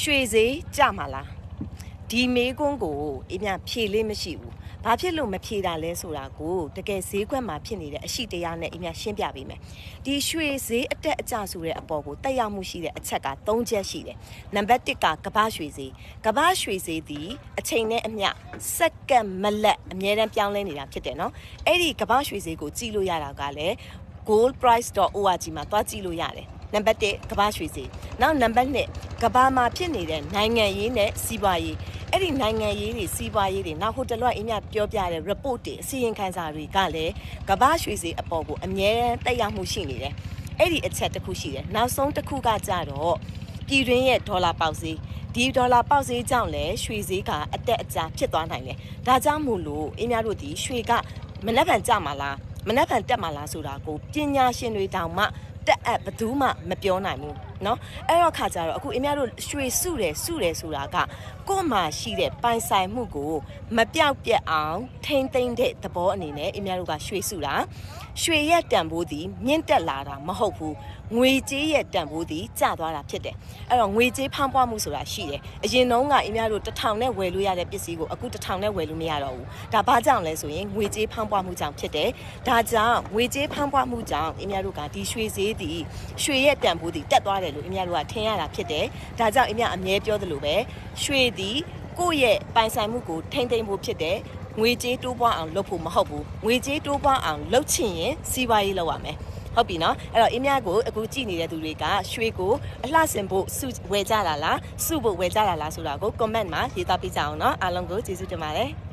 ရွှေဈေးကြမှာလားဒီမေးခွန်းကိုအမြဖြေလေးမရှိဘူးဘာဖြစ်လို့မဖြေတာလဲဆိုတာကိုတကယ်ဈေးကွက်မှာဖြစ်နေတဲ့အရှိတရားနဲ့အမြရှင်းပြပေးမယ်ဒီရွှေဈေးအတက်အကျဆိုတဲ့အပေါ်ကိုတက်ရောက်မှုရှိတဲ့အချက်က3ချက်ရှိတယ်နံပါတ်1ကကမ္ဘာရွှေဈေးကမ္ဘာရွှေဈေးဒီအချိန်နဲ့အမျှစက္ကန့်မလက်အမြဲတမ်းပြောင်းလဲနေတာဖြစ်တယ်နော်အဲ့ဒီကမ္ဘာရွှေဈေးကိုကြည့်လို့ရတာကလည်း goldprice.org မှာသွားကြည့်လို့ရတယ်နံပါတ်1ကမ္ဘာရွှေဈေးနောက်နံပါတ်2ကမ္ဘာမှာဖြစ်နေတဲ့နိုင်ငံရေးနဲ့စီးပွားရေးအဲ့ဒီနိုင်ငံရေးတွေစီးပွားရေးတွေနောက်ဟိုတလွတ်အင်းမြပြောပြတဲ့ report တွေအစီရင်ခံစာတွေကလည်းကမ္ဘာရွှေဈေးအပေါ်ကိုအမြဲတက်ရောက်မှုရှိနေတယ်အဲ့ဒီအချက်တစ်ခုရှိတယ်နောက်ဆုံးတစ်ခုကကြတော့ပြည်တွင်းရဲ့ဒေါ်လာပေါက်ဈေးဒီဒေါ်လာပေါက်ဈေးကြောင့်လည်းရွှေဈေးကအတက်အကျဖြစ်သွားနိုင်တယ်ဒါကြောင့်မို့လို့အင်းမြတို့ဒီရွှေကမနှက်ဖန်ကျမှာလားမနှက်ဖန်တက်မှာလားဆိုတာကိုပညာရှင်တွေတောင်မှတက်အပ်ဘယ်သူမှမပြောနိုင်ဘူးเนาะအဲ့တော့ခါကြတော့အခုအများတို့ရွှေစုတယ်ဆိုတာကကို့မှာရှိတဲ့ပိုင်ဆိုင်မှုကိုမပြောက်ပြက်အောင်ထိမ့်သိမ့်တဲ့သဘောအနေနဲ့အများတို့ကရွှေစုတာရွှေရဲ့တန်ဖိုးသည်မြင့်တက်လာတာမဟုတ်ဘူးငွေကြေးရဲ့တန်ဖိုးသည်ကျသွားတာဖြစ်တယ်အဲ့တော့ငွေကြေးဖောင်းပွားမှုဆိုတာရှိတယ်အရင်တုန်းကအများတို့1000နဲ့ဝယ်လို့ရတဲ့ပစ္စည်းကိုအခု1000နဲ့ဝယ်လို့မရတော့ဘူးဒါဘာကြောင့်လဲဆိုရင်ငွေကြေးဖောင်းပွားမှုကြောင့်ဖြစ်တယ်ဒါကြောင့်ငွေကြေးဖောင်းပွားမှုကြောင့်အများတို့ကဒီရွှေဈေးသည်ရွှေရဲ့တန်ဖိုးသည်တက်သွားတယ်လို့အများတို့ကထင်ရတာဖြစ်တယ်ဒါကြောင့်အများအမြဲပြောသလိုပဲရွှေသည်ကိုယ့်ရဲ့ပိုင်ဆိုင်မှုကိုထိမ့်သိမ့်ဖို့ဖြစ်တယ်ငွေကြေးတိုးပွားအောင်လုပ်ဖို့မဟုတ်ဘူးငွေကြေးတိုးပွားအောင်လုပ်ချင်ရင်စီးပွားရေးလုပ်ရမယ်ဟုတ်ပြီနော်အဲ့တော့အင်းမြတ်ကိုအခုကြည့်နေတဲ့သူတွေကရွှေကိုအလှဆင်ဖို့စုဝယ်ကြတာလားစုဖို့ဝယ်ကြတာလားဆိုတာကို comment မှာရေးသားပေးကြအောင်နော်အားလုံးကိုကျေးဇူးတင်ပါတယ်